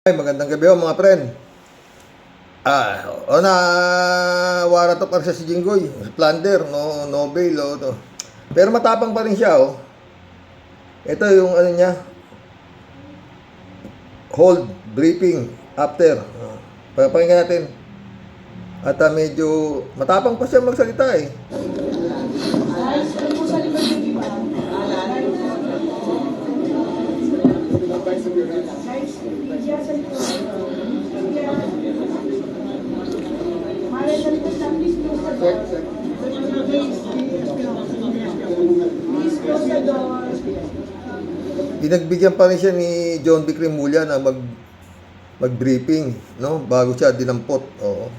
Ay, magandang gabi mga friend. Na warat of arrest si Jinggoy, plunder, no bail, to. Pero matapang pa rin siya, oh. Ito yung ano niya, hold briefing after. Pakinggan natin. At medyo matapang pa siya magsalita eh. Pinagbigyan pa rin siya ni John B. Cremulya na mag-briefing, no? Bago siya dinampot. Oo.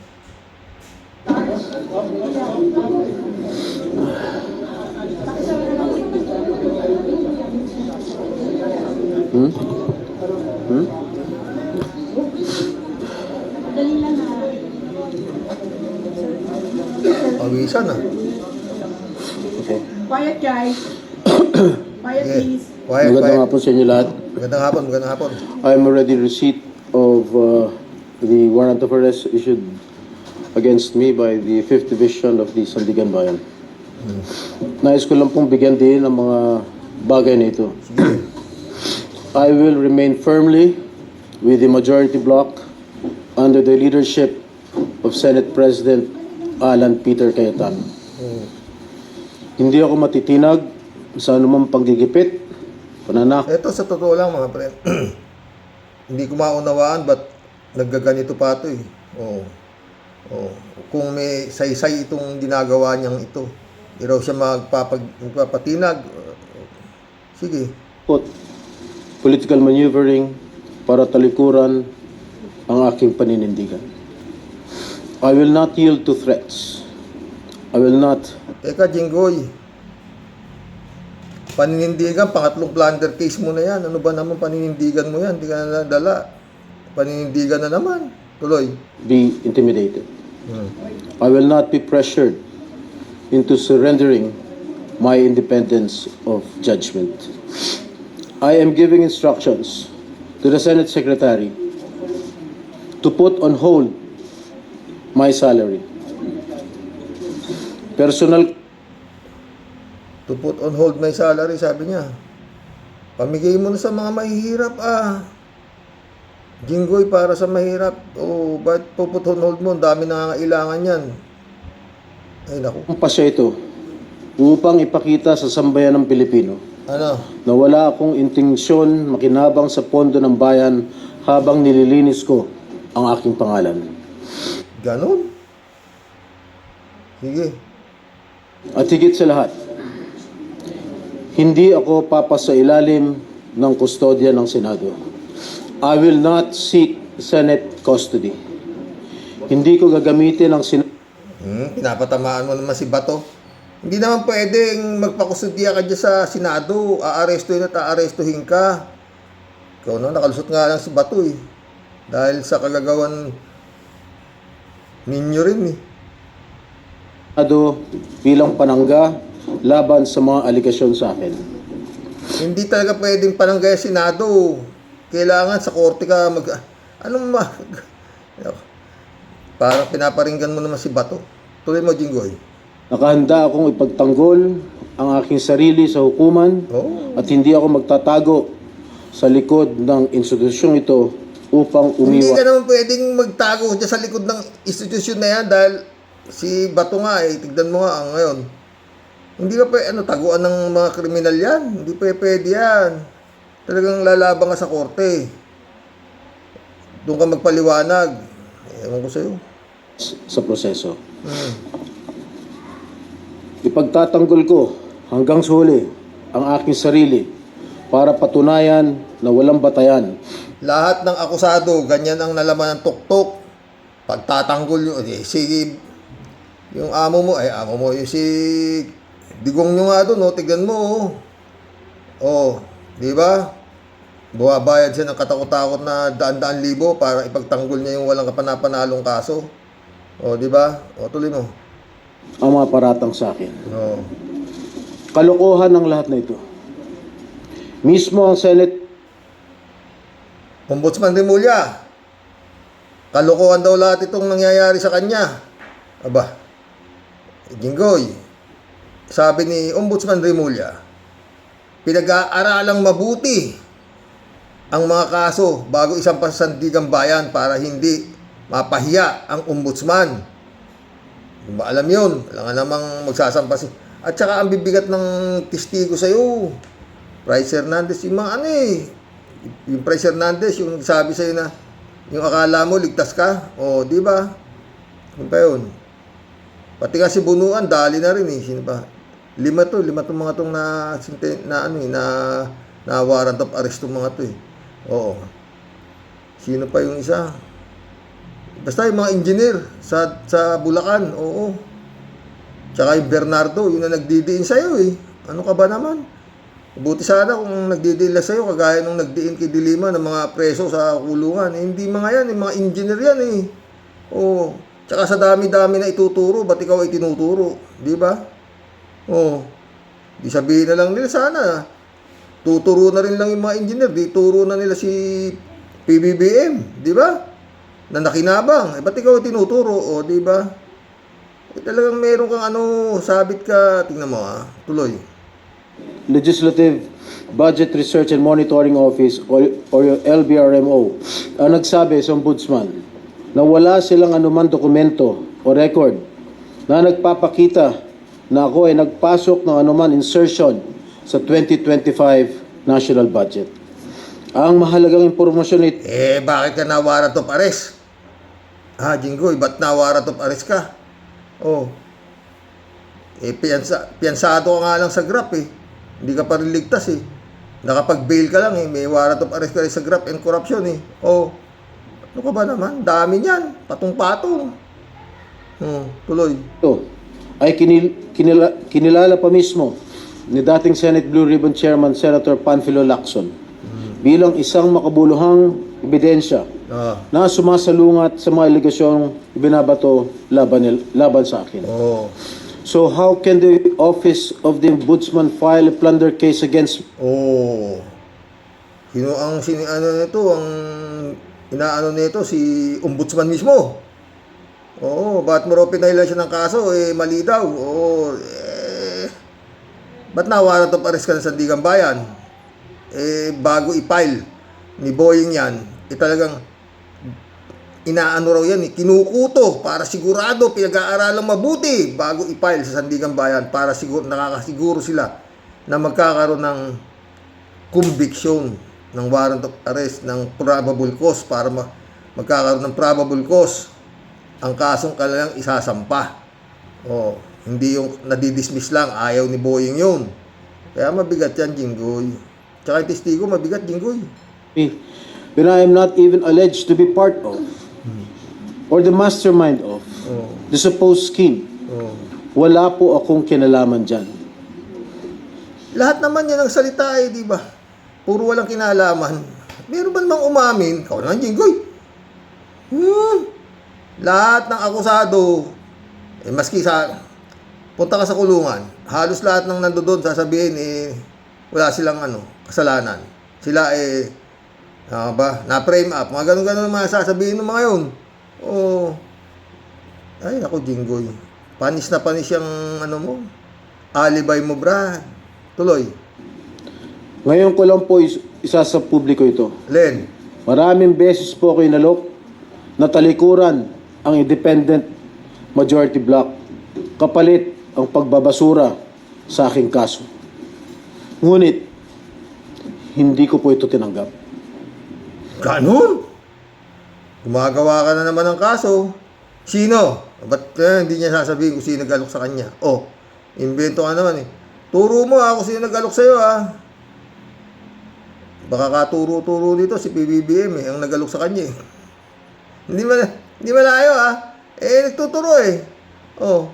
Pawisan ah. Okay. Quiet guys. Quiet please. Quiet. Magandang hapon sa inyo lahat. Magandang hapon. I'm already receipt of the warrant of arrest issued against me by the 5th Division of the Sandigan Bayan. Nais ko lang pong bigyan din ng mga bagay na ito. I will remain firmly with the majority bloc under the leadership of Senate President Alan Peter Cayetano. Hindi ako matitinag sa anumang paggigipit, pananak. Ito sa totoo lang mga friend. Hindi ko maunawaan ba't naggaganito pa ito eh. Oo. Oo. Kung may saysay itong ginagawa niyang ito, hindi raw siya magpapatinag. Sige. Political maneuvering para talikuran ang aking paninindigan. I will not yield to threats. I will not. Teka, Jinggoy. Paninindigan, pangatlong plunder case mo na yan. Ano ba naman paninindigan mo yan? Hindi ka na nadala. Paninindigan na naman. Tuloy. Be intimidated. I will not be pressured into surrendering my independence of judgment. I am giving instructions to the Senate Secretary to put on hold my salary. Personal. To put on hold my salary, sabi niya. Pamigay mo na sa mga mahihirap, Jinggoy, para sa mahirap. Oh, ba't put on hold mo? Ang dami nangangailangan yan. Ay, naku. Ang pasya ito upang ipakita sa sambayan ng Pilipino Ano? na wala akong intensyon makinabang sa pondo ng bayan habang nililinis ko ang aking pangalan. Ganon? Sige. At higit sa lahat, hindi ako papasailalim ng kustodya ng Senado. I will not seek Senate custody. Hindi ko gagamitin ang Pinapatamaan mo naman si Bato. Hindi naman pwedeng magpakusudya ka dyan sa Senado. Aarestuhin at aarestuhin ka. Ikaw no, nakalusot nga lang si Bato eh. Dahil sa kagagawan ninyo rin eh. Senado bilang panangga laban sa mga aligasyon sa akin. Hindi talaga pwedeng pananggaya Senado. Kailangan sa korte ka parang pinaparinggan mo naman si Bato. Tuloy mo, Jinggoy. Nakahanda akong ipagtanggol ang aking sarili sa hukuman at hindi ako magtatago sa likod ng institusyong ito upang Hindi umiwas. ka naman pwedeng magtago dyan sa likod ng institusyon na yan dahil si Bato nga eh, tignan mo nga ngayon. Hindi ka taguan ng mga kriminal yan. Hindi pwede yan. Talagang lalaban ka sa korte. Doon ka magpaliwanag. Ewan ko sa'yo. Sa proseso. Ipagtatanggol ko hanggang sa huli ang aking sarili para patunayan na walang batayan. Lahat ng akusado, ganyan ang nalaman ng tuktok. Pagtatanggol yun. Yung amo mo, yung si Digong nyo nga doon, tignan mo. Di ba? Buwabayad siya ng katakot-takot na daan-daan libo para ipagtanggol niya yung walang kapanapanalong kaso. Di ba? Tuloy mo. Ang mga paratang sa akin. Kalokohan ng lahat na ito. Mismo ang Senate Ombudsman Remulla, kalokohan daw lahat itong nangyayari sa kanya. Aba, Jinggoy, sabi ni Ombudsman Remulla, pinag-aaralang mabuti ang mga kaso bago isang pasandigang bayan para hindi mapahiya ang ombudsman. Di ba alam yun? Wala nga namang magsasampas. At saka ang bibigat ng testigo sa'yo, Bryce Hernandez, yung mga ano eh, yung Bryce Hernandez, yung sabi sa'yo na, yung akala mo, ligtas ka. O, di ba? Ano pa yun? Pati nga si Bunuan, dali na rin eh. Sino ba? Lima tong mga tong na warrant of arrest tong mga to eh. Oo. Sino pa yung isa? Basta yung mga engineer sa Bulacan, oo. Tsaka yung Bernardo, yun na nagdidiin sa'yo eh. Ano ka ba naman? Buti sana kung nagdidiin lang sa'yo, kagaya nung nagdiin kay Dilima ng mga preso sa kulungan. Eh, hindi mga yan, yung mga engineer yan eh. Oo. Tsaka sa dami-dami na ituturo, ba't ikaw ay tinuturo? Di ba? Oo. Di sabihin na lang nila sana. Tuturo na rin lang yung mga engineer. Di turo na nila si PBBM. Di ba? Na nakinabang. Eh, ba't ikaw ay tinuturo? O, di ba? Eh, talagang meron kang sabit ka. Tingnan mo tuloy. Legislative Budget Research and Monitoring Office or yung LBRMO ang nagsabi sa ombudsman na wala silang anuman dokumento o record na nagpapakita na ako ay nagpasok ng anuman insertion sa 2025 national budget. Ang mahalagang impormasyon nito Eh, bakit ka na warrant of arrest? Jinggoy, ba't na warrant of arrest ka? Oh. Eh, piyansado ka nga lang sa GRAP eh. Hindi ka pa rin ligtas eh. Nakapag-bail ka lang eh. May warrant of arrest ka rin sa GRAP and corruption eh. Oh. Ano ka ba naman? Dami niyan. Patong-patong. Tuloy. ay kinilala pa mismo ni dating Senate Blue Ribbon Chairman Senator Panfilo Lacson bilang isang makabuluhang ebidensya na sumasalungat sa mga alegasyong ibinabato laban sa akin. Oh. So how can the Office of the Ombudsman file a plunder case against Oh. Inaano nito si ombudsman mismo. Oo, ba't mo raw pinailan siya ng kaso? Eh, mali daw. Oo, ba't na warrant of arrest ka ng Sandigan Bayan? Eh, bago i-file ni Boying yan, talagang inaano raw yan, kinukuto para sigurado, pinag-aaralang mabuti bago i-file sa Sandigan Bayan para nakakasiguro sila na magkakaroon ng conviction ng warrant of arrest ng probable cause para magkakaroon ng probable cause ang kasong kanilang isasampa. Oh, hindi yung nadidismiss lang, ayaw ni Boying yun. Kaya mabigat yan, Jinggoy. Tsaka yung testigo, mabigat, Jinggoy. when I am not even alleged to be part of or the mastermind of the supposed scheme? Wala po akong kinalaman dyan. Lahat naman yan ang salita eh, di ba? Puro walang kinalaman. Meron ba namang umamin? Ikaw naman, Jinggoy. Lahat ng akusado, maski punta ka sa kulungan, halos lahat ng nandoon sasabihin, wala silang kasalanan. Sila na-frame up. Mga ganun-ganun mga sasabihin ng mga yun. Oh. Ay, ako, Jinggoy. Panis na panis yung alibay mo, Brad. Tuloy. Ngayon ko lang po isa sa publiko ito. Len. Maraming beses po ako inalok na talikuran ang independent majority block kapalit ang pagbabasura sa aking kaso. Ngunit, hindi ko po ito tinanggap. Ganun? Gumagawa ka na naman ng kaso. Sino? Ba't hindi niya sasabihin kung sino nag-alok sa kanya? Oh, invento ka naman eh. Turo mo kung sino nag-alok sa'yo Baka katuro-turo dito si PBBM ang nag-alok sa kanya eh. Hindi malayo nagtuturo eh. Oh.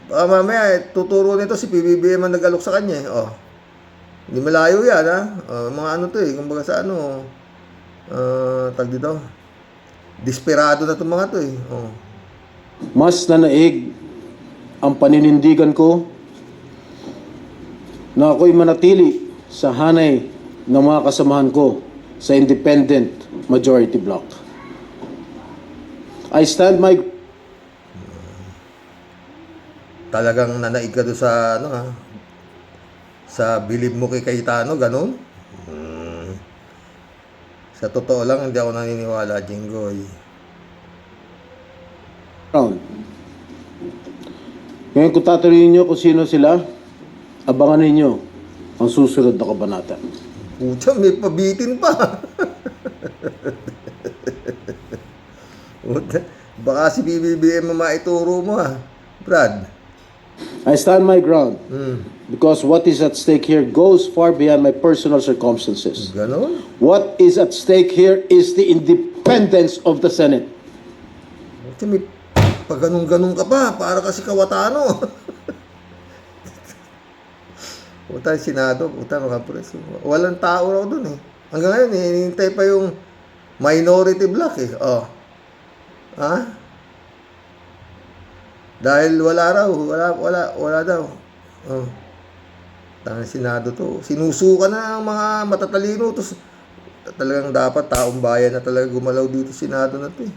Baka mamaya tuturo nito si PBBM ang nag-alok sa kanya eh. Oh. Hindi malayo yan mga kumbaga sa tag dito. Desperado na itong mga to eh. Oh. Mas nanaig ang paninindigan ko na ako'y manatili sa hanay ng mga kasamahan ko sa independent majority bloc. I stand my Talagang nanaig ka doon sa, ano ha, sa bilib mo kay Cayetano, ganun? Sa totoo lang, hindi ako naniniwala, Jinggoy. ground. Ngayon kung tatanungin nyo kung sino sila, abangan ninyo ang susunod na kabanata. Pucha, may pabitin pa. Puta, baka si BBBM maituro mo ha, Brad. I stand my ground because what is at stake here goes far beyond my personal circumstances. Ganon? What is at stake here is the independence of the Senate. Pucha, may pag ganun-ganun ka pa, para kasi Kawatano. Puta, yung Senado, puta, mga pres. Walang tao raw dun eh. Hanggang ngayon, hinihintay pa yung minority block eh. Oh. Ha? Dahil wala raw, wala daw. Oh. Tangang Senado to. Sinusuka na ang mga matatalino. Tapos talagang dapat taong bayan na talaga gumalaw dito Senado na to eh.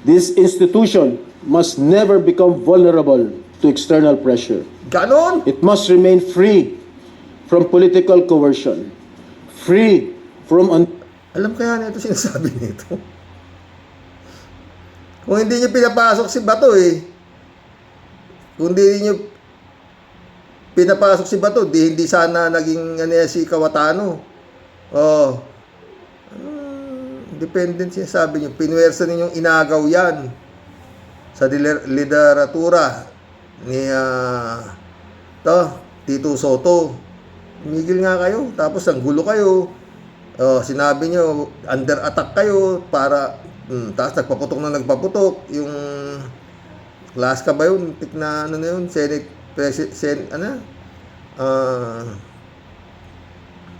This institution must never become vulnerable to external pressure. Ganon! It must remain free from political coercion, free from Alam kaya na ito sinasabi nito. Kung hindi nyo pinapasok si Bato eh. Kung hindi nyo pinapasok si Bato, hindi sana naging si Kawatano. Oh. Independent sinasabi nyo. Pinuwersa ninyong inagaw yan sa lideratura ni Tito Soto. Migil nga kayo. Tapos ang gulo kayo. Oh, sinabi nyo, under attack kayo para tapos nagpaputok yung class ka ba yun? Tik na ano na yun? Senate President,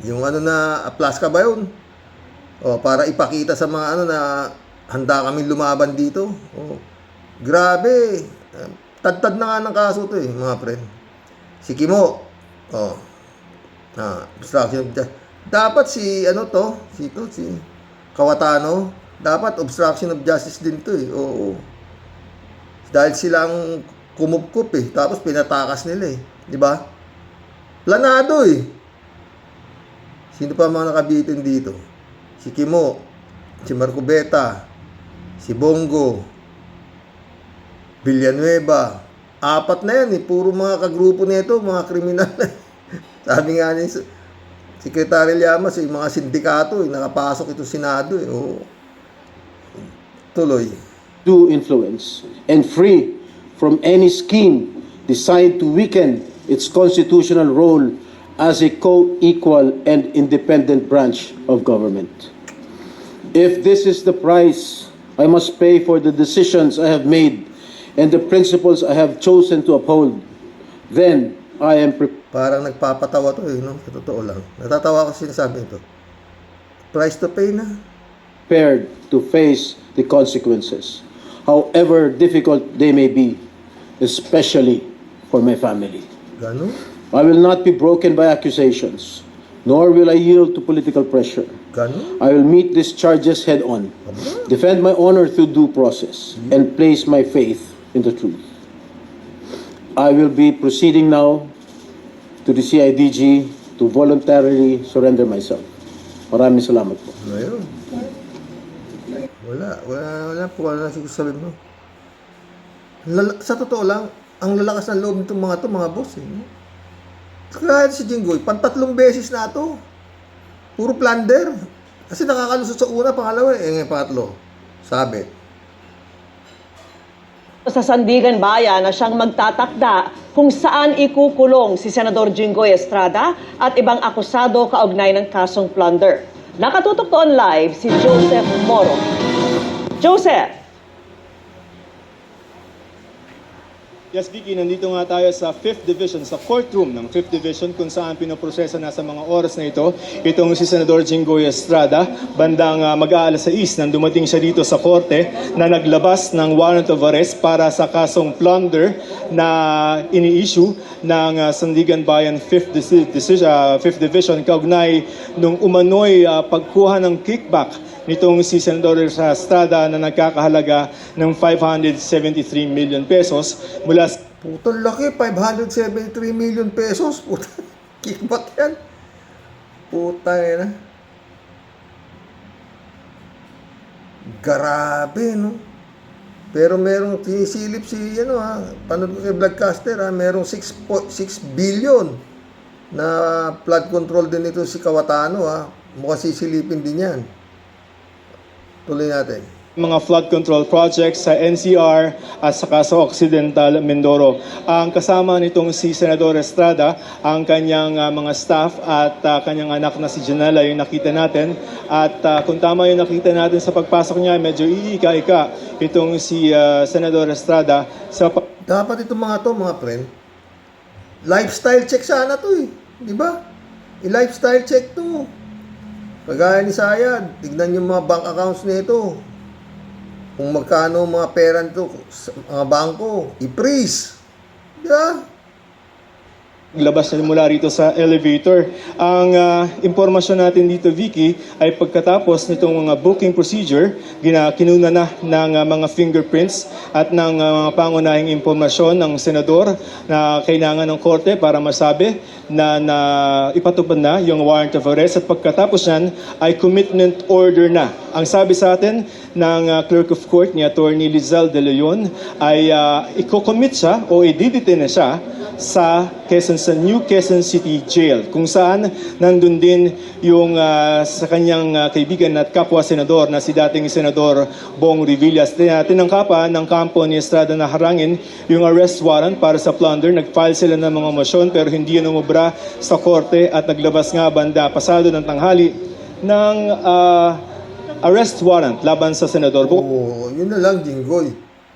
yung ano na plus ka ba yun? O, para ipakita sa mga ano na handa kami lumaban dito. O, grabe. Tad-tad na nga ng kaso to eh, mga friend. Si Kimo. O, obstruction of justice. Dapat si si Kawatano, dapat obstruction of justice din to eh. Oo. Dahil silang kumupkup eh. Tapos pinatakas nila eh. Di ba? Planado eh. Sino pa mga nakabitin dito? Si Kimo, si Marcobeta, si Bongo, Villanueva. 4 na yan eh. Puro mga kagrupo nito, mga kriminal. Sabi nga ni Secretary Llamas, yung mga sindikato eh, nakapasok ito Senado eh. Oo. Tuloy. due influence and free from any scheme designed to weaken its constitutional role as a co-equal and independent branch of government. If this is the price I must pay for the decisions I have made and the principles I have chosen to uphold, then I am Parang nagpapatawa to eh, no? Sa totoo lang. Natatawa ko sinasabi ito. Price to pay na. prepared to face the consequences, however difficult they may be, especially for my family. Gano'n? I will not be broken by accusations, nor will I yield to political pressure. Gano'n? I will meet these charges head on, defend my honor through due process, and place my faith in the truth. I will be proceeding now to the CIDG to voluntarily surrender myself. Maraming salamat po. Ano yun? Wala po. Ano sabi mo? Sa totoo lang, ang lalakas ng loob nitong mga boss eh. No? Kaya si Jinggoy, 3 beses na ito. Puro plunder. Kasi nakakalusot sa una, pangalawa eh. Pangatlo, sabit. Sa Sandigan Bayan na siyang magtatakda kung saan ikukulong si Senador Jinggoy Estrada at ibang akusado kaugnay ng kasong plunder. Nakatutok doon live si Joseph Moro. Joseph! Yes, Vicky, nandito nga tayo sa 5th Division, sa courtroom ng 5th Division kung saan pinoproseso na sa mga oras na ito itong si Senador Jinggoy Estrada. Bandang mag-aalas 6 nang dumating siya dito sa korte na naglabas ng warrant of arrest para sa kasong plunder na ini-issue ng Sandigan Bayan 5th Division kaugnay nung umano'y pagkuha ng kickback nitong si Senador Estrada na nagkakahalaga ng 573 million pesos mula sa Putang laki, 573 million pesos. Puta, kickback yan. Puta na. Grabe, no? Pero merong sinisilip si, panood ko kay Vlogcaster, merong 6 billion na flood control din ito si Kawatano, Mukhang sisilipin din yan. Tuloy natin. mga flood control projects sa NCR at saka sa Occidental Mindoro. Ang kasama nitong si Senador Estrada, ang kanyang mga staff at kanyang anak na si Janela yung nakita natin. At kung tama yung nakita natin sa pagpasok niya, medyo iika-ika itong si Senador Estrada sa Dapat itong mga friend, lifestyle check sana to Di ba? I-lifestyle check to. Kagaya ni Sayad, tignan yung mga bank accounts nito. Kung magkano mga pera nito sa mga bangko, i-freeze. Yeah. Labas na mula rito sa elevator. Ang impormasyon natin dito, Vicky, ay pagkatapos nitong mga booking procedure, kinuna na ng mga fingerprints at ng mga pangunahing impormasyon ng senador na kailangan ng korte para masabi na ipatupad na yung warrant of arrest at pagkatapos yan ay commitment order na. Ang sabi sa atin ng clerk of court ni Attorney Lizal de Leon ay i-commit siya o i-detain na siya sa New Quezon City Jail kung saan nandun din yung sa kanyang kaibigan at kapwa senador na si dating Senador Bong Revilla. Tinangkapan ng kampo ni Estrada na harangin yung arrest warrant para sa plunder. Nag-file sila ng mga motion pero hindi yun umubra sa korte at naglabas nga banda pasado ng tanghali ng arrest warrant laban sa Senador Bong. Oo, yun na lang, Jinggoy.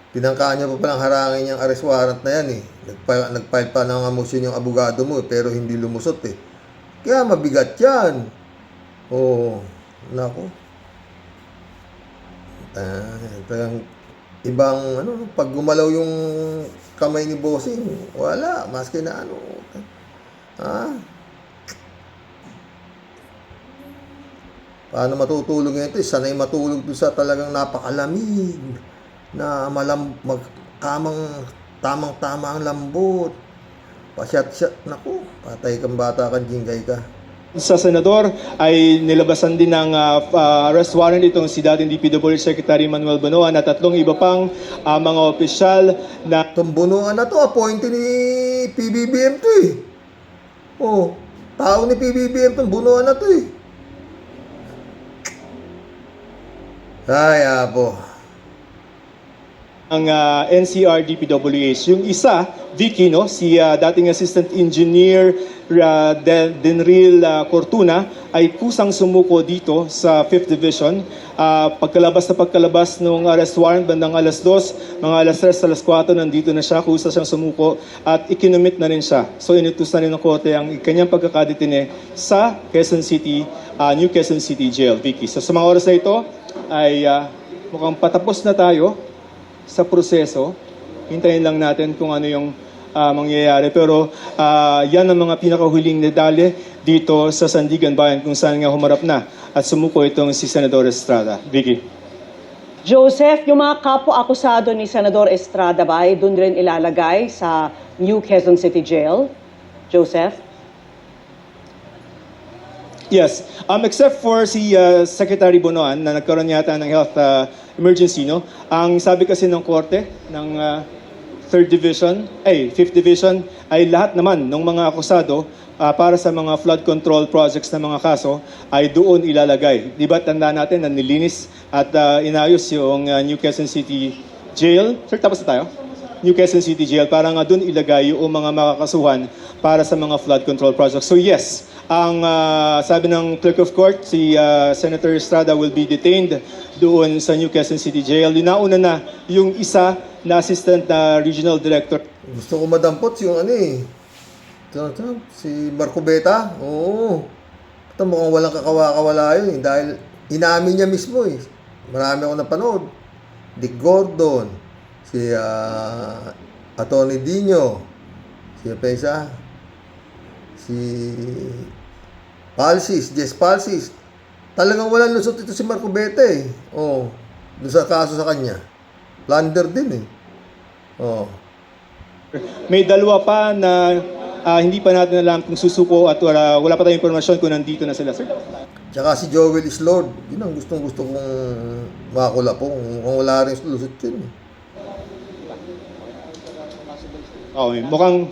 Tinangkaan niya pa palang harangin yung arrest warrant na yan Nag-file pa ng motion yung abogado mo pero hindi lumusot Kaya mabigat yan. Oo, nako. Parang ibang pag gumalaw yung kamay ni bossing, wala, maski na Paano matutulog ito? Sanay matulog doon sa talagang napakalamig na tamang-tama ang lambot. Pasyat-syat. Naku, patay kang bata kang jinggay ka. Sa senador ay nilabasan din ng arrest warrant itong si dating DPWH Secretary Manuel Bonoan at tatlong iba pang mga opisyal na Itong bunuan na to, appointee ni PBBM to tao ni PBBM itong bunuan na to Ay, apo. ang NCR DPWH. Yung isa, Vicky, si dating Assistant Engineer Denril Cortuna ay kusang sumuko dito sa 5th Division. Pagkalabas ng arrest warrant, bandang alas 2, mga alas 3, alas 4, nandito na siya, kusa siyang sumuko at ikinumit na rin siya. So inutus na rin ng korte ang kanyang pagkakadetine sa Quezon City, New Quezon City Jail, Vicky. So sa mga oras na ito ay mukhang patapos na tayo sa proseso. Hintayin lang natin kung ano yung mangyayari. Pero yan ang mga pinakahuling detalye dito sa Sandigan Bayan kung saan nga humarap na at sumuko itong si Senador Estrada. Vicky. Joseph, yung mga kapo-akusado ni Senador Estrada ba ay doon rin ilalagay sa New Quezon City Jail? Joseph? Yes. Except for si Secretary Bonoan na nagkaroon yata ng health emergency, ang sabi kasi ng korte ng 5th Division ay lahat naman ng mga akusado para sa mga flood control projects na mga kaso ay doon ilalagay. Di ba tanda natin na nilinis at inayos yung New Quezon City Jail? Sir, tapos na tayo? New Quezon City Jail para nga doon ilagay yung mga makakasuhan para sa mga flood control projects. So yes, ang sabi ng clerk of court, si Senator Estrada will be detained doon sa New Quezon City Jail. Nauna na yung isa na assistant regional director. Gusto ko madampot yung ano eh. Si Marco Beta. Oo. Ito mukhang walang kakawa-kawala yun eh. Dahil inamin niya mismo eh. Marami ako napanood. Dick Gordon. Si Atty. Dino. Si Pesa. Si Palsis. Jess Palsis. Talagang walang lusot ito si Marco Beta eh. Oo. Doon sa kaso sa kanya. Plunder din eh. Oo. May dalawa pa na hindi pa natin alam kung susuko at wala pa tayong impormasyon kung nandito na sila, sir. Tsaka si Joel is Lord. Yun ang gustong-gusto kong makula po. Kung wala rin lusot yun. Okay, mukhang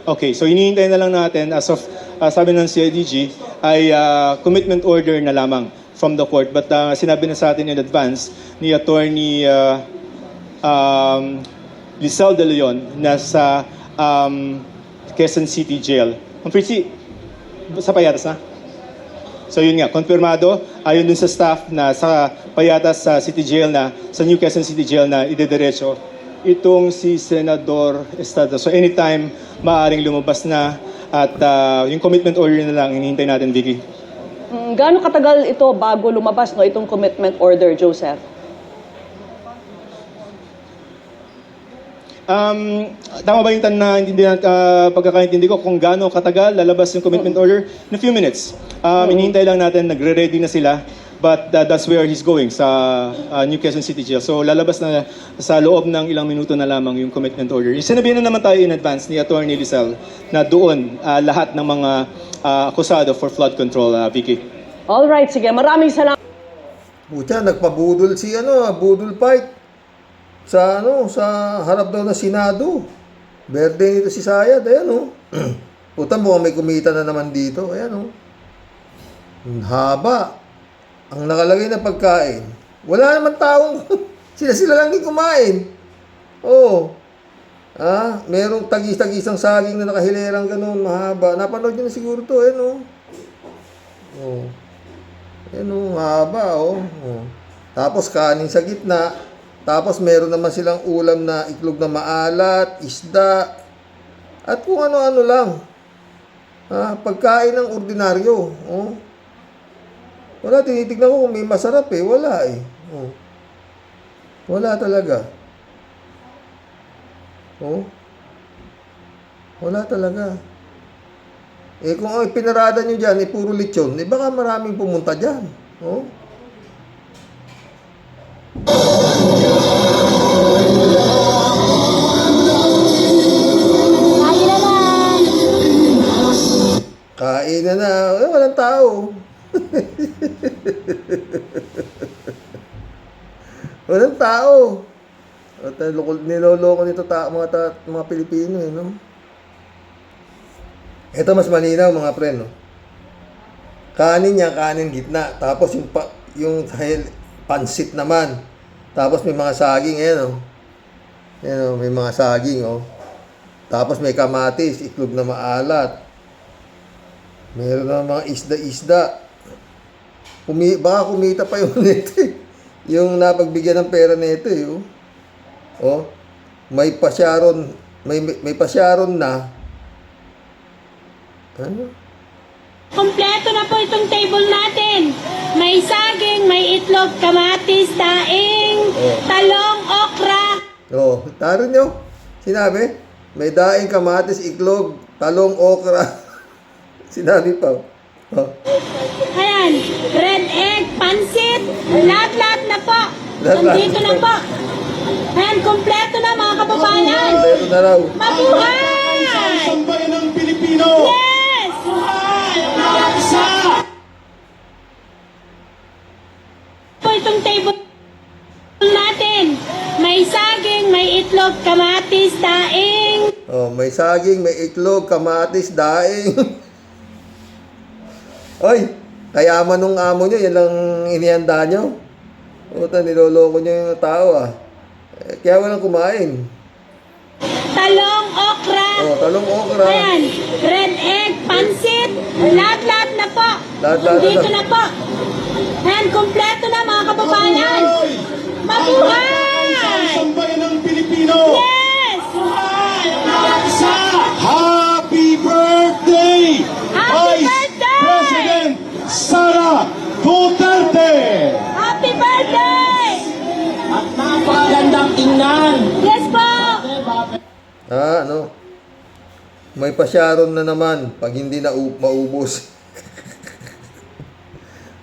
okay. So hinihintay na lang natin as of sabi ng CIDG ay commitment order na lamang from the court. But sinabi na sa atin in advance ni Attorney Lisel De Leon na sa Quezon City Jail. Ang Pritzi, sa Payatas na? So yun nga, konfirmado ayon dun sa staff na sa Payatas sa City Jail na, sa New Quezon City Jail na idediretso itong si Senador Estrada. So anytime maaaring lumabas na at yung commitment order na lang hinihintay natin, Vicky. Gaano katagal ito bago lumabas no itong commitment order, Joseph? Tama ba yung pagkakaintindi ko kung gaano katagal lalabas yung commitment order? In a few minutes. Hinihintay lang natin, nagre-ready na sila. But that's where he's going, sa New Quezon City Jail. So lalabas na sa loob ng ilang minuto na lamang yung commitment order. Sinabihan na naman tayo in advance ni Attorney Lisel na doon lahat ng mga akusado for flood control, Vicky. Alright, sige. Maraming salamat. Pucha, nagpabudol si budol fight. Sa harap daw ng Senado. Birthday nito si Sayad, ayan Puta, mukhang may kumita na naman dito, ayan Ang haba. Ang nakalagay na pagkain. Wala naman taong, sila lang din kumain. Merong tagis-tagisang saging na nakahilerang ganun, mahaba. Napanood nyo na siguro to, ayan haba, Tapos kanin sa gitna. Tapos meron naman silang ulam na itlog na maalat, isda, at kung ano-ano lang. Pagkain ng ordinaryo. Wala, tinitignan ko kung may masarap Wala Wala talaga. Wala talaga. Kung ang pinarada nyo dyan, puro lechon, baka maraming pumunta dyan. Kain na. Walang tao. Walang tao. At niloloko nito mga Pilipino Ito mas malinaw mga pre, Kanin niya, kanin gitna. Tapos yung pansit naman. Tapos may mga saging, may mga saging, Tapos may kamatis, itlog na maalat. Meron na mga isda-isda. Baka kumita pa yung nito yung napagbigyan ng pera nito May pasyaron, may pasyaron na. Kompleto na po itong table natin. May saging, may itlog, kamatis, daing, talong, okra. Taro nyo. Sinabi, may daing, kamatis, itlog, talong, okra. Sinabi pa. Ayan, red egg, pansit, lahat-lahat na po. Lahat-lahat Nandito na po. Ayan, kompleto na mga kababayan. Kompleto na raw. Mabuhay! Sambayan ng Pilipino! Yes! Po itong table natin. May saging, may itlog, kamatis, daing. May saging, may itlog, kamatis, daing. Oy, kayaman nung amo nyo, yan lang inihanda nyo. Niloloko nyo yung tao Kaya walang kumain. Talong, okra. Talong, okra. Ayan, red egg, pansit, lahat-lahat na po. Lahat-lahat Nandito na. na po. Ayan, kompleto na mga kababayan. Mabuhay! Sambayan ng Pilipino! Yes! Ano? May pasyaron na naman pag hindi na maubos.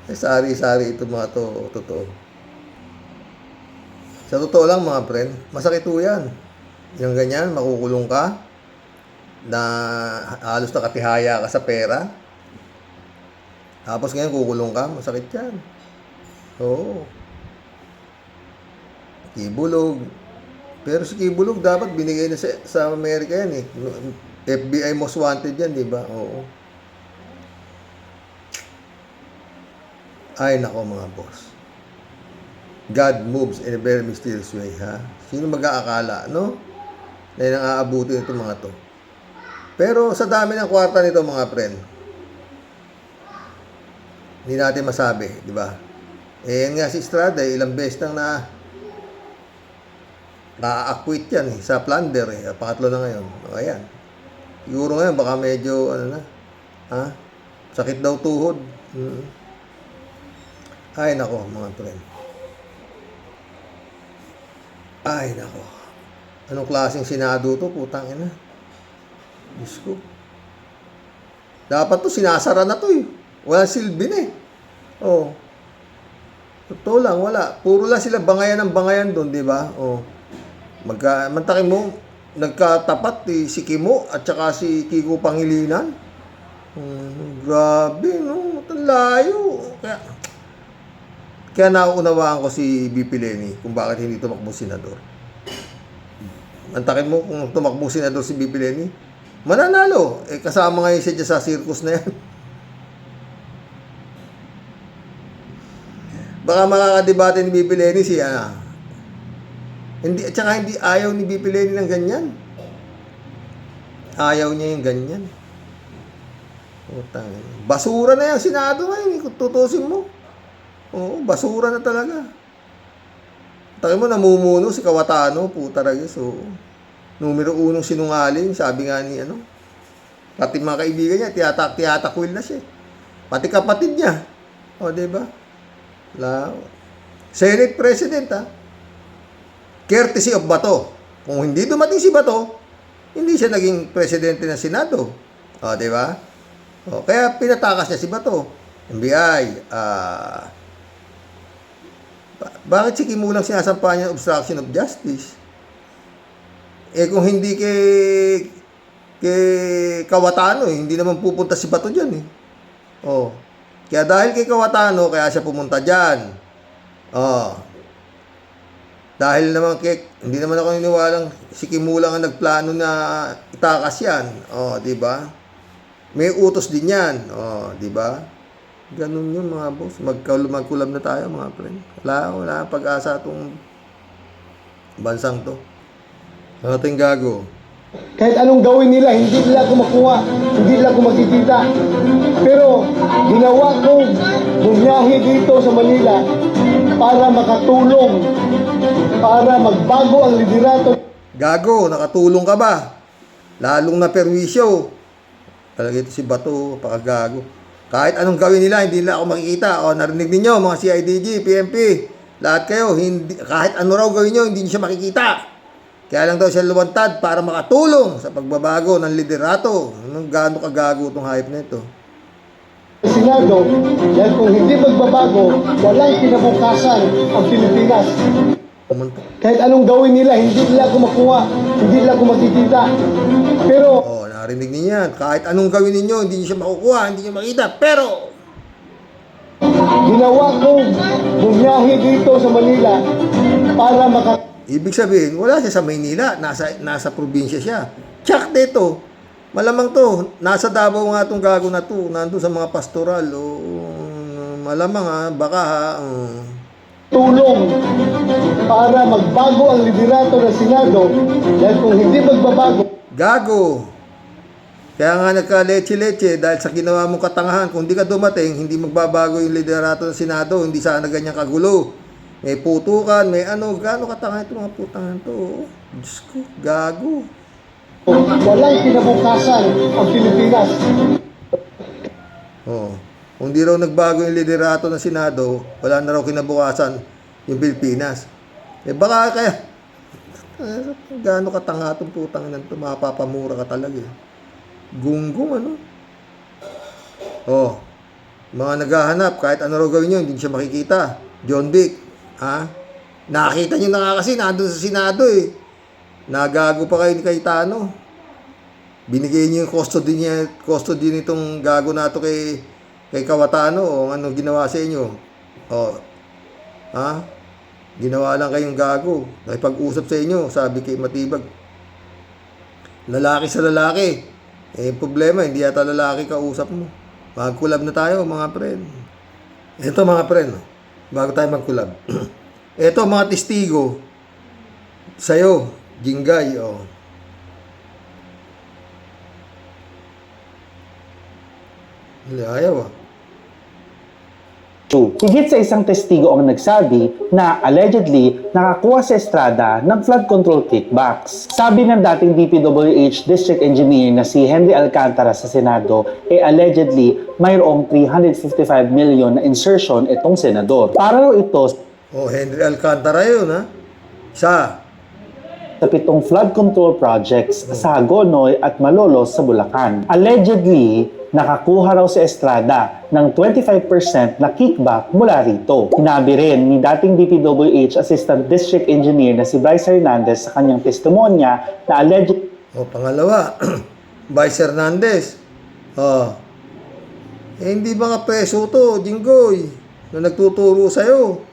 Sari-sari ito mga to, totoo. Sa totoo lang mga friend, masakit po yan. Yung ganyan, makukulong ka, na halos nakatihaya ka sa pera. Tapos ngayon kukulong ka, masakit yan. Oo. Kibulog. Pero si Kibulog dapat binigay na sa Amerika yan eh. FBI most wanted yan, di ba? Oo. Ay, nako mga boss. God moves in a very mysterious way, ha? Sino mag-aakala, no? Na yun ang aabuti nito mga to. Pero sa dami ng kwarta nito mga friend, hindi natin masabi, di ba? Eh, yan nga si Estrada, ilang beses nang na-acquit yan eh, sa plunder eh. Pangatlo na ngayon. O, ayan. Siguro ngayon, baka medyo, ano na, ha? Sakit daw tuhod. Ay, nako, mga friend. Ay, nako. Anong klaseng Senado to? Putang ina. Diyos ko. Dapat to, sinasara na to eh. Wala silbi na eh. Oh. Totoo lang, wala. Puro lang sila bangayan ng bangayan doon, di ba? Oh. Mantakin mo, nagkatapat si Kimo at saka si Kiko Pangilinan. Grabe, no? Ang layo. Kaya nauunawaan ko si BP Lenny kung bakit hindi tumakbo senador. Mantakin mo kung tumakbo senador si BP Lenny, mananalo. Eh, kasama ngayon siya dyan sa circus na yan. Baka makakadebate ni BP Lenny siya. Hindi, at saka hindi ayaw ni BP Lenny ng ganyan. Ayaw niya yung ganyan. Utang. Basura na yung Senado ngayon, kung tutusin mo. Oo, basura na talaga. Taki mo, namumuno si Kawatano, puta ragis. Oo. Numero 1 sinungaling, sabi nga ni ano. Pati mga kaibigan niya, tiyatakwil na siya. Pati kapatid niya. O, diba? Senate President, ha? Courtesy of Bato. Kung hindi dumating si Bato, hindi siya naging presidente ng Senado. O, diba? O, kaya pinatakas niya si Bato. NBI, bakit si Kim lang sinasampahan niya obstruction of justice? Eh kung hindi kay Kawatano, hindi naman pupunta si Bato dyan eh. Oh. Kaya dahil kay Kawatano, kaya siya pumunta dyan. Oh. Dahil naman hindi naman ako niniwalang si Kim lang ang nagplano na itakas yan. Oh, di ba? May utos din yan. Oh, di ba? Ganun yun mga boss. Magkulab na tayo mga friend. Wala pag-asa itong bansang to. Ating gago. Kahit anong gawin nila, hindi nila ako makuha, hindi nila ako makikita. Pero ginawa ko bumiyahe dito sa Manila para makatulong, para magbago ang liderato. Gago, nakatulong ka ba? Lalong na perwisyo. Talaga ito si Bato, pakagago. Kahit anong gawin nila, hindi nila ako makikita. O, narinig ninyo, mga CIDG, PMP, lahat kayo, kahit ano raw gawin nyo, hindi nyo siya makikita. Kaya lang daw siya lumantad para makatulong sa pagbabago ng liderato. Gaano kagago itong hype na ito. Senado, dahil kung hindi magbabago, walang kinabukasan ang Pilipinas. Kahit anong gawin nila, hindi nila ako makuha, hindi nila ako makikita. Pero narinig niyo yan. Kahit anong gawin ninyo, hindi niyo siya makukuha, hindi niyo makita. Pero ginawa ko bumiyahe dito sa Manila para ibig sabihin, wala siya sa Maynila. Nasa probinsya siya. Tsak dito. Malamang to. Nasa Davao nga itong gago na to. Nandun sa mga pastoral. Malamang ha. Baka ha. tulong para magbago ang liderato ng Senado dahil kung hindi magbabago. Gago. Kaya nga nagka-leche-leche dahil sa ginawa mong katangahan. Kung hindi ka dumating, hindi magbabago yung liderato ng Senado. Hindi sana ganyan kagulo. May putukan, may ano. Gaano katangahan ito mga putangan to? Diyos ko, gago. Walang kinabukasan ang Pilipinas. Kung di raw nagbago yung liderato ng Senado, wala na raw kinabukasan yung Pilipinas. Eh baka kaya, Gaano katanga itong putang ina to, mapapamura ka talaga eh. Gunggong ano? Oh, mga naghahanap, kahit ano raw gawin nyo, hindi siya makikita. John Dick, ha? Nakakita nyo na nga kasi, nandun sa Senado eh. Nagago pa kayo ni Cayetano. Binigay niyo yung custody nitong gago na to kay Cayetano o ano ginawa sa inyo. O, ha? Ginawa lang kayong gago. Nakipag-usap sa inyo, sabi kay Matibag. Lalaki sa lalaki. Eh, problema, hindi yata lalaki kausap mo. Mag-collab na tayo, mga friend. Ito, mga friend, bago tayo mag-collab. Ito, mga testigo, sa'yo, Jingay, oh. Ayaw, ah. Higit sa isang testigo ang nagsabi na allegedly nakakuha sa Estrada ng flood control kickbacks. Sabi ng dating DPWH District Engineer na si Henry Alcantara sa Senado, allegedly mayroong 355 million na insertion itong senador. Para raw ito Oh, Henry Alcantara yun, ha? Sa 7 flood control projects sa Hagonoy at Malolos sa Bulacan. Allegedly, nakakuha raw si Estrada ng 25% na kickback mula rito. Sinabi rin ni dating DPWH Assistant District Engineer na si Bryce Hernandez sa kanyang testimonya na allegedly pangalawa, Vice Hernandez. Oh. Eh, hindi ba nga preso to, Jinggoy, na nagtuturo sa'yo?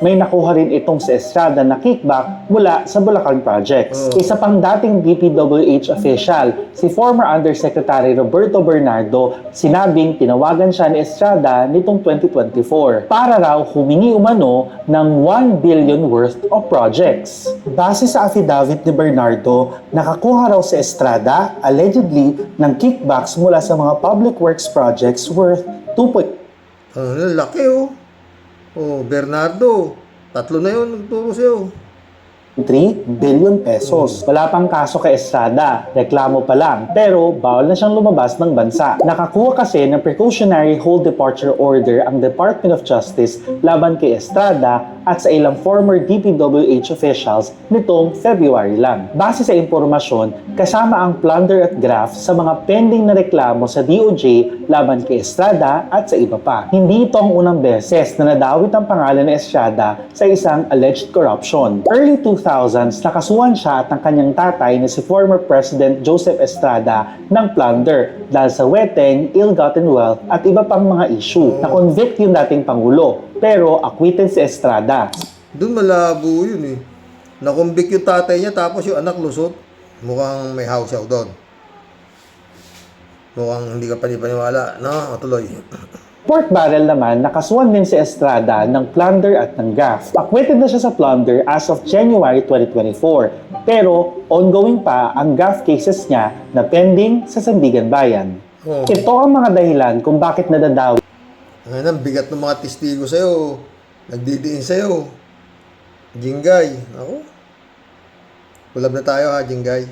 may nakuha rin itong si Estrada na kickback mula sa Bulacan Projects. Isa pang dating DPWH official, si former Undersecretary Roberto Bernardo, sinabing tinawagan siya ni Estrada nitong 2024 para raw humingi umano ng 1 billion worth of projects. Base sa affidavit ni Bernardo, nakakuha raw si Estrada allegedly ng kickbacks mula sa mga public works projects worth 2. Laki, oh. Oh, Bernardo, 3 na yun nagturo sa'yo. 3 billion pesos. Wala pang kaso kay Estrada, reklamo pa lang, pero bawal na siyang lumabas ng bansa. Nakakuha kasi ng precautionary hold departure order ang Department of Justice laban kay Estrada at sa ilang former DPWH officials nitong February lang. Base sa impormasyon, kasama ang plunder at graft sa mga pending na reklamo sa DOJ laban kay Estrada at sa iba pa. Hindi ito ang unang beses na nadawit ang pangalan ni Estrada sa isang alleged corruption. Early 2000s, nakasuhan siya at ang kanyang tatay na si former President Joseph Estrada ng plunder dahil sa weteng, ill-gotten wealth at iba pang mga issue. Na-convict yung dating Pangulo, pero acquitted si Estrada. Doon malabo yun eh. Nakumbik yung tatay niya tapos yung anak lusot. Mukhang may hawsaw doon. Mukhang hindi ka panipaniwala. No, tuloy. Port Barrel naman, nakasuhan din si Estrada ng plunder at ng graft. Acquitted na siya sa plunder as of January 2024. Pero ongoing pa ang graft cases niya na pending sa Sandigan Bayan. Ito ang mga dahilan kung bakit nadadawi Ngayon, ang bigat ng mga testigo sa'yo. Nagdidiin sa'yo. Jingay. Ako. Kulab na tayo ha, Jingay.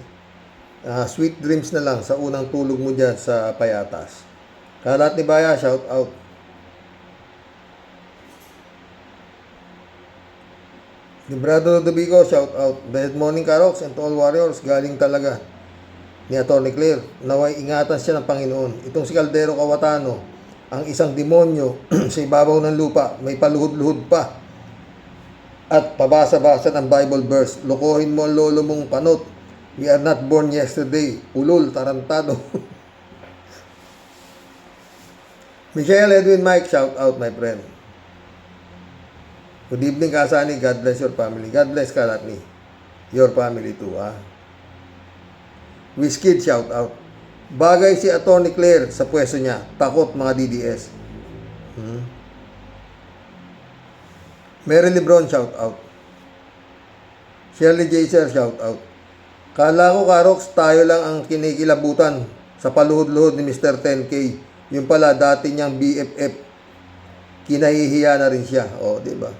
Sweet dreams na lang sa unang tulog mo dyan sa Payatas. Kalat ni Baya, shout out. Librado Ludovico, shout out. Good morning, Karox, and to all warriors. Galing talaga ni Atty. Claire. Naway ingatan siya ng Panginoon. Itong si Caldero Cawatano, ang isang demonyo sa ibabaw ng lupa, may paluhod-luhod pa. At pabasa-basa ng Bible verse. Lokohin mo ang lolo mong panot. We are not born yesterday. Ulol, tarantado. Michelle Edwin Mike, shout out my friend. Good evening, Kasani. God bless your family. God bless Kalatni. Your family too, ha. Wizkid, shout out. Bagay si Atty. Claire sa pwesto niya. Takot mga DDS. Mary Lebron, shout out. Shirley Jaser, shout out. Kala ko, Karox, tayo lang ang kinikilabutan sa paluhod-luhod ni Mr. 10K. Yung pala, dati niyang BFF. Kinahihiya na rin siya. O, di ba?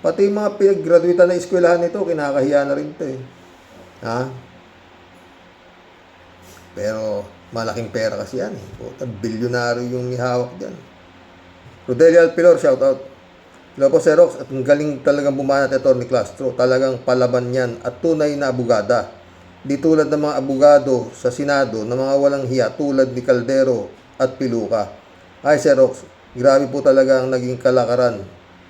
Pati yung mga pinag-graduate na eskwelahan nito, kinakahiya na rin ito eh. Ha? Pero, malaking pera kasi yan eh. Bilyonaryo yung ihawak dyan. Rodelia Alpilor, shout out. Hello po, Sir Rox. At ang galing talagang bumanat ito ni Castro. Talagang palaban yan at tunay na abogada. Di tulad ng mga abogado sa Senado na mga walang hiya tulad ni Caldero at Piluca. Ay, Sir Rox, grabe po talaga ang naging kalakaran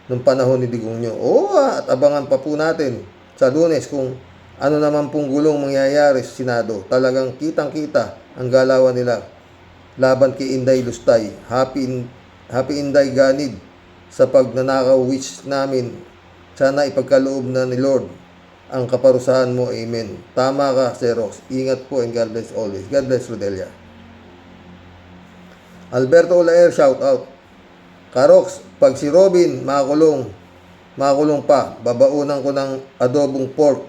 nung panahon ni Digong nyo. Oo, at abangan pa po natin sa Lunes kung ano naman pong gulong mangyayari sa Senado. Talagang kitang-kita ang galawan nila laban kay Inday Lustay. Happy Inday Ganid sa pagnanakaw wish namin. Sana ipagkaloob na ni Lord ang kaparusahan mo. Amen. Tama ka, Sir Rox. Ingat po and God bless always. God bless, Rodelia. Alberto Olaer, shout out. Karox, pag si Robin makulong pa, babaunan ko ng adobong pork.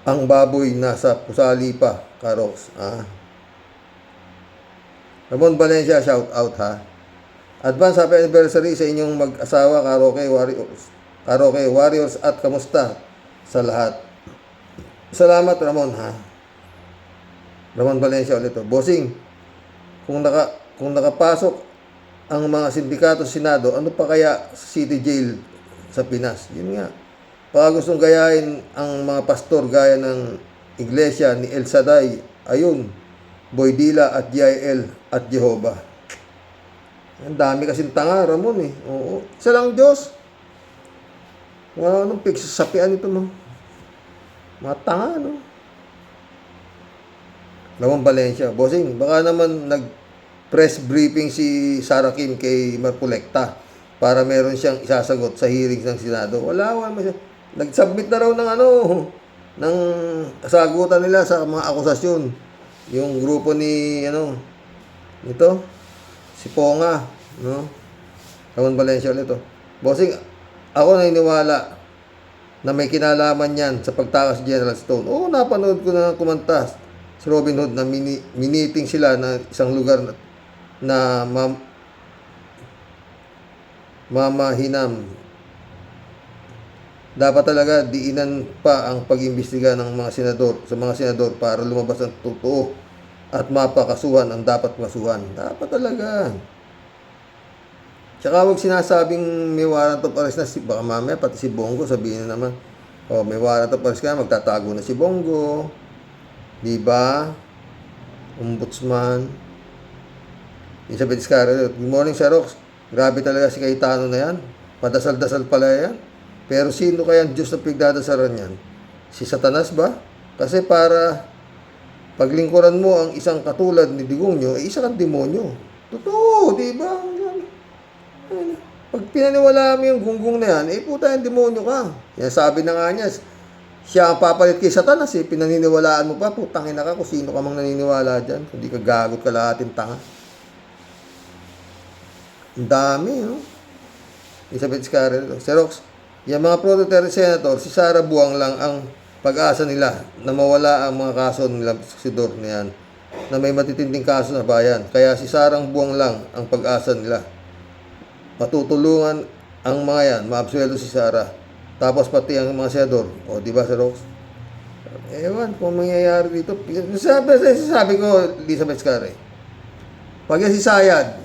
Ang baboy nasa pusali pa, Karox. Ramon Valencia, shout out ha. Advance happy anniversary sa inyong mag-asawa, Karaoke Warriors at kamusta sa lahat. Salamat, Ramon ha. Ramon Valencia ulit to. Bossing, kung nakapasok ang mga sindikato sa Senado, ano pa kaya sa City Jail sa Pinas? Yun nga. Baka gustong gayahin ang mga pastor gaya ng Iglesia ni El Shaddai, ayun, Boydila at GIL at Jehovah. Ang dami kasing tanga, Ramon eh. Oo. Isa lang Diyos. Wala nang pigsasapian ito mo. Mga tanga, no? Ramon Valencia. Bossing, baka naman nag-press briefing si Sara Kim kay Marcoleta para meron siyang isasagot sa hearings ng Senado. Wala siya. Nag-submit na raw ng kasagutan nila sa mga akusasyon. Yung grupo ni, nito, si Ponga, no? Ramon Valencia ulit, Bossing, ako naniniwala na may kinalaman yan sa pagtakas ni General Stone. Oo, napanood ko na kumantas si Robin Hood na miniting sila na isang lugar na mamahinam. Dapat talaga diinan pa ang pag-imbestiga ng mga senador para lumabas ang totoo at mapakasuhan ang dapat masuhan. Dapat talaga. Tsaka huwag sinasabing may warrant of arrest na baka mamaya pati si Bongo sabihin na naman, may warrant of arrest ka, magtatago na si Bongo. Diba? Ombudsman. Elizabeth Scarlett. Good morning, Sir Rox. Grabe talaga si Cayetano na yan. Padasal-dasal pala yan. Pero sino kaya ang Diyos na pigdadasaran yan? Si Satanas ba? Kasi para paglingkuran mo ang isang katulad ni Digongyo, isa kang demonyo. Totoo, di ba? Pag pinaniwala mo yung gunggong na yan, puta yung demonyo ka. Yan sabi na nga niya, siya ang papalit kay Satanas pinaniniwalaan mo pa, putangin na ka kung sino ka mang naniniwala dyan. Hindi ka gagot ka lahating tanga. Ang dami, no? Elizabeth Scarlett. Sir Rox, yung mga pro-Duterte senator, si Sara Buang lang ang pag-asa nila na mawala ang mga kaso nila sa Sidor na yan, na may matitinding kaso na bayan. Kaya si Sarang Buang lang ang pag-asa nila. Matutulungan ang mga yan, maabsueldo si Sara. Tapos pati ang mga senador. O, di ba, Sir Rox? Ewan, kung mangyayari dito. Sabi ko, Elizabeth Scarlett, pag yan si Sayad,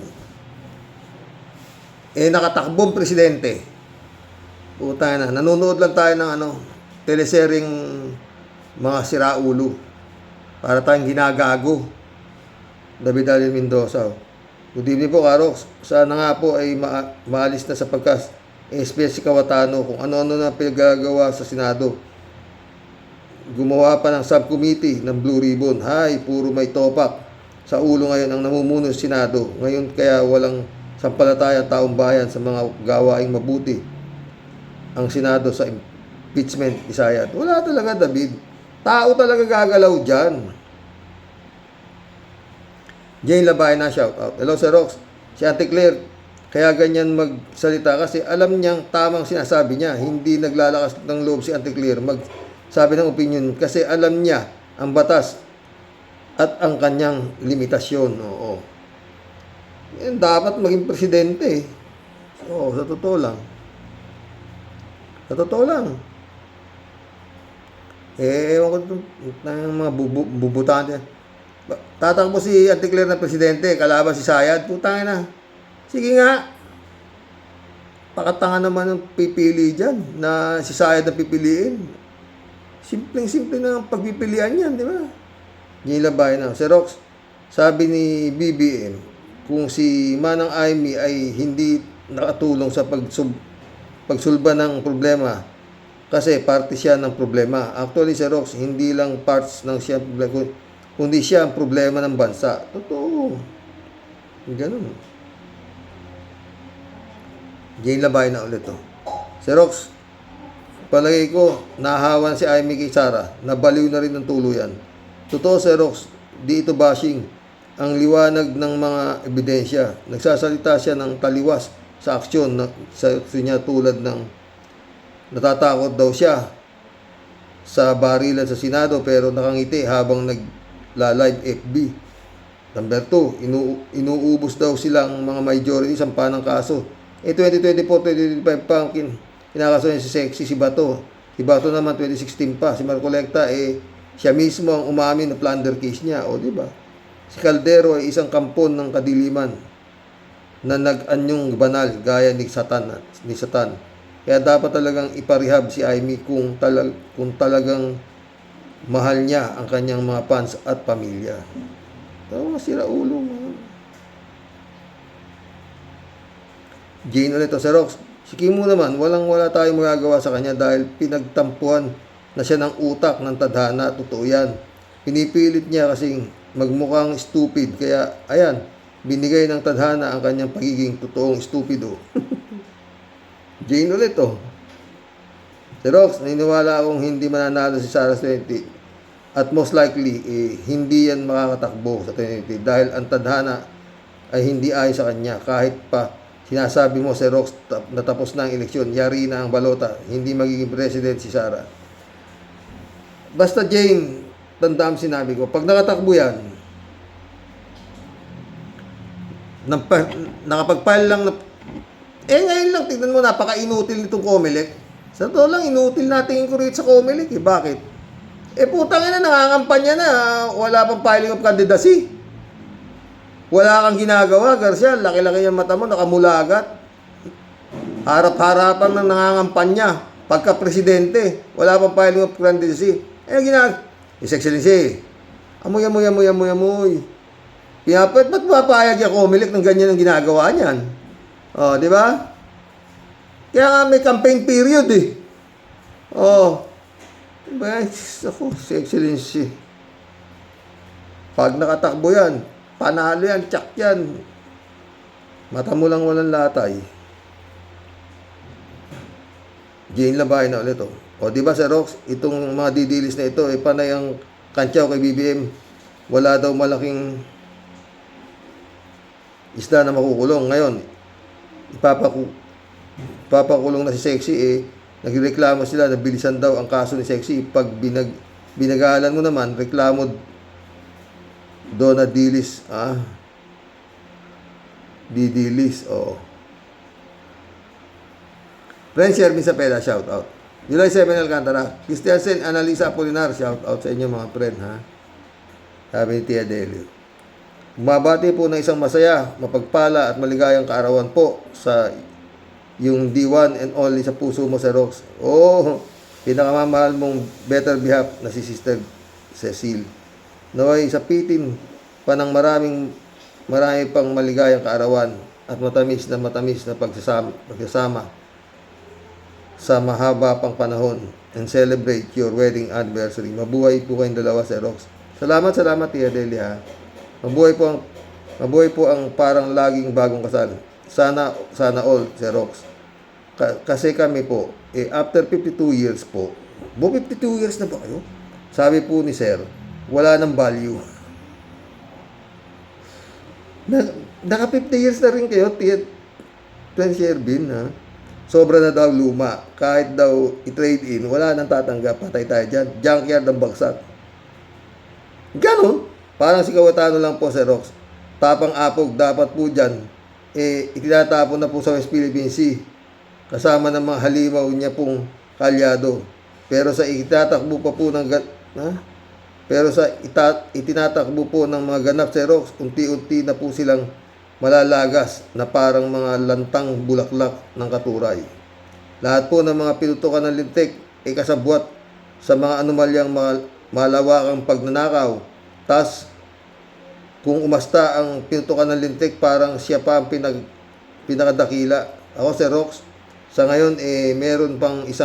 nakatakbong presidente, puta na, nanonood lang tayo ng teleseryeng mga siraulo para tayong ginagago. David Allen Mendoza. Good evening po, Karox. Sana nga po ay maalis na sa pagkas si Cayetano kung ano-ano na pinagagawa sa Senado. Gumawa pa ng subcommittee ng Blue Ribbon. Hay, puro may topak sa ulo ngayon ang namumuno sa Senado. Ngayon kaya walang sampalataya taong bayan sa mga gawaing mabuti ang Senado sa impeachment ni Sayad. Wala talaga, David. Tao talaga gagalaw dyan. Jane Labay na shout out. Hello, Sir Rox. Si Auntie Claire, kaya ganyan magsalita kasi alam niyang tamang sinasabi niya. Hindi naglalakas ng loob si Auntie Claire magsabi ng opinion kasi alam niya ang batas at ang kanyang limitasyon. Oo. Yan, dapat maging presidente. Oo, sa totoo lang. Sa totoo lang. Ewan ko ng mga bubutante. Tatakbo si Auntie Claire na presidente, kalaban si Sayad, putangin na. Sige nga. napakatanga naman ng pipili dyan na si Sayad na pipiliin. Simpleng-simple na ang pagpipilian yan, di ba? Nilabay na. Xerox, sabi ni BBM, kung si Manang Aimee ay hindi nakatulong sa pagsulba ng problema kasi parte siya ng problema. Actually, Xerox, hindi lang parts ng siya problema, kundi siya ang problema ng bansa. Totoo. Ganun. Jane Labay na ulit to. Xerox, palagay ko, nahawan si Aimee kay Sara. Nabaliw na rin ng tuluyan. Totoo, Xerox, di ito bashing. Ang liwanag ng mga ebidensya. Nagsasalita siya ng taliwas sa aksyon sa aksyon niya tulad ng natatakot daw siya sa barilan sa Senado pero nakangiti habang nagla-live FB. Number 2, inuubos daw silang mga majority sa panang kaso. 2024-2025 pa ang kinakaso niya si Sexy, si Bato. Si Bato naman 2016 pa. Si Marcolecta, siya mismo ang umamin na plunder case niya. O, di ba? Si Caldero ay isang kampon ng kadiliman na nag-anyong banal gaya ni Satan. Kaya dapat talagang iparehab si Aimee kung talagang mahal niya ang kanyang mga fans at pamilya. Tawa, sira ulo mo. Jane ulit o Xerox. Si Kimo naman, walang-wala tayong magagawa sa kanya dahil pinagtampuhan na siya ng utak ng tadhana. Totoo yan. Pinipilit niya kasing magmukhang stupid. Kaya, ayan, binigay ng tadhana ang kanyang pagiging totoong stupido. Jane ulit o. Xerox, naniniwala akong hindi mananalo si Sara sa 2020. At most likely, hindi yan makakatakbo sa 2020 dahil ang tadhana ay hindi ayon sa kanya. Kahit pa sinasabi mo, Xerox, natapos na ang eleksyon, yari na ang balota, hindi magiging president si Sara. Basta Jane, tandaan sinabi ko, pag nakatakbo yan, nakapag-file lang na, ngayon lang, tignan mo, napaka-inutil nitong Comelec. Sa totoo lang, inutil natin yung kurit sa Comelec. Bakit? Putang ina, nangangampanya na, wala pang filing of candidacy. Wala kang ginagawa, Garcia. Laki-laki yung mata mo, nakamulagat. Harap-harapan ng nangangampanya. Pagka-presidente, wala pang filing of candidacy. His Excellency, amoy. Ba't papayag yung Comelec ng ganyan ang ginagawa niyan? O, di ba? Kaya nga may campaign period O, diba? Ako, His Excellency. Pag nakatakbo yan, panalo yan, tsak yan. Mata mo lang walang latay. Jane Labay na ulit O, di ba, Xerox, itong mga didilis na ito, panay ang kantyaw kay BBM. Wala daw malaking isda na makukulong. Ngayon, ipapakulong na si Sexy, nagreklamo sila na bilisan daw ang kaso ni Sexy. Pag binagalan mo naman, reklamo doon na dilis, didilis, Friends, Shermin Sapeda, shout out. July 7 Alcantara, Christiansen, Analisa Apolinar, shout out sa inyo mga friend, Sabi ni Tia Delio. Bumabati po ng isang masaya, mapagpala at maligayang kaarawan po sa yung D1 and only sa puso mo, Xerox. Pinakamamahal mong better behalf na si Sister Cecile. Naway sapitin pa ng marami pang maligayang kaarawan at matamis na pagsasama sa mahaba pang panahon and celebrate your wedding anniversary. Mabuhay po kayong dalawa, Xerox. Salamat, Tia Delia. Mabuhay po ang parang laging bagong kasal. Sana all, Xerox. Kasi kami po, after 52 years po, 52 years na ba kayo? Sabi po ni Sir, wala nang value. Naka 50 years na rin kayo, Tia Shervin, Sobra na daw luma. Kahit daw i-trade in, wala nang tatanggap. Patay tayo dyan. Junkyard ang bagsak. Ganon. Parang si Kawatano lang po, Xerox. Tapang apog, dapat po dyan. Itinatapon na po sa West Philippine Sea. Kasama ng mga halimaw niya pong kalyado. Pero sa itinatakbo po ng mga ganap, Xerox, unti-unti na po silang malalagas na parang mga lantang bulaklak ng katuray. Lahat po ng mga pinutukan ng lintik ay kasabwat sa mga anomalyang malawakang pagnanakaw. Tas kung umasta ang pinutukan ng lintik, parang siya pa ang pinakadakila. Ako si Rox, sa ngayon meron pang 1%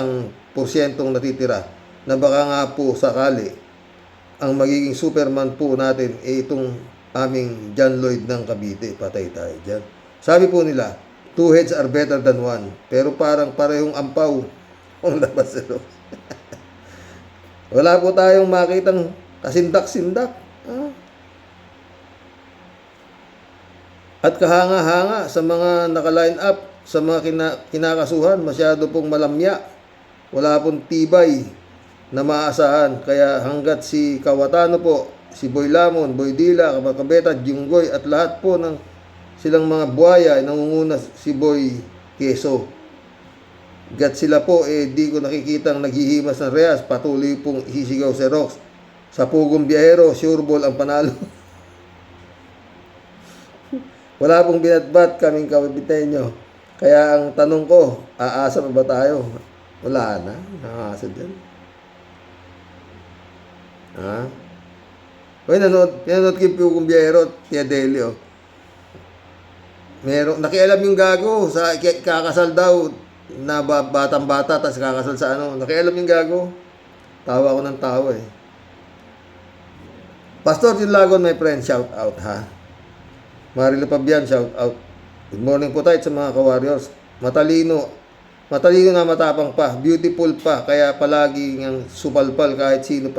natitira na baka nga po sakali ang magiging Superman po natin itong aming John Lloyd ng Cavite. Patay tayo dyan. Sabi po nila, 2 heads are better than 1. Pero parang parehong ampaw ang labas si Rox. Wala po tayong makitang kasindak-sindak. At kahanga-hanga sa mga naka-line up, sa mga kinakasuhan, masyado pong malamya. Wala pong tibay na maasahan. Kaya hanggat si Kawatano po, si Boy Lamon, Boy Dila, Kabeta, Junggoy at lahat po ng silang mga buhaya ay nangunguna si Boy Keso. Gat sila po di ko nakikitang naghihimas ng rehas, patuloy pong isisigaw si Rox. Sa pugong biyahero, sure ball ang panalo. Wala pong binatbat kaming Kabiteño. Kaya ang tanong ko, aasa pa ba tayo? Wala na. Nakakasa dyan. Ha? Uy, nanood kay Pugong Biyero, Tia Delio. Nakialam yung gago sa kakasal daw na batang-bata, tapos kakasal sa ano. Nakialam yung gago. Tawa ko ng tawa eh. Pastor Lagon, my friend, shout out ha. Marilo Pabian, shout out. Good morning po tayo sa mga ka-warriors. Matalino na matapang pa, beautiful pa, kaya palagi ngang supalpal kahit sino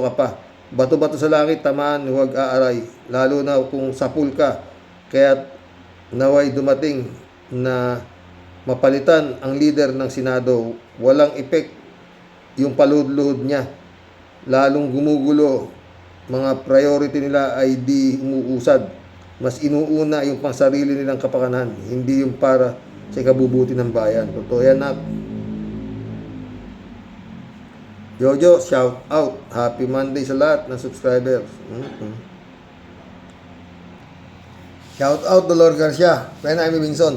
ka pa. Bato-bato sa langit, tamaan, huwag aaray. Lalo na kung sapul ka. Kaya naway dumating na mapalitan ang leader ng Senado. Walang epek yung paluhod-luhod niya. Lalong gumugulo. Mga priority nila ay di umuusad. Mas inuuna yung pangsarili nilang kapakanan, hindi yung para sa ikabubuti ng bayan. Totoo yan, nak. Jojo, shout out. Happy Monday sa lahat ng subscribers. Shout out Dolor Garcia. Friend Amy Binson.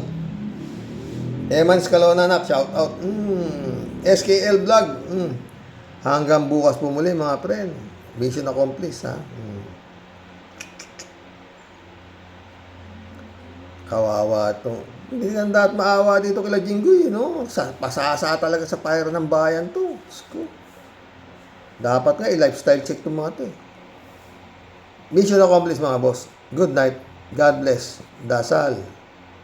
Eman Scalona, nak. Shout out. SKL Vlog. Hanggang bukas po muli, mga friend. Mission accomplished, ha. Kawawa ito. Hindi lang dapat maawa dito kila Jinggoy, no? Pasasa talaga sa payro ng bayan to. Dapat nga i-lifestyle check itong mga to eh. Mission accomplished, mga boss. Good night. God bless. Dasal.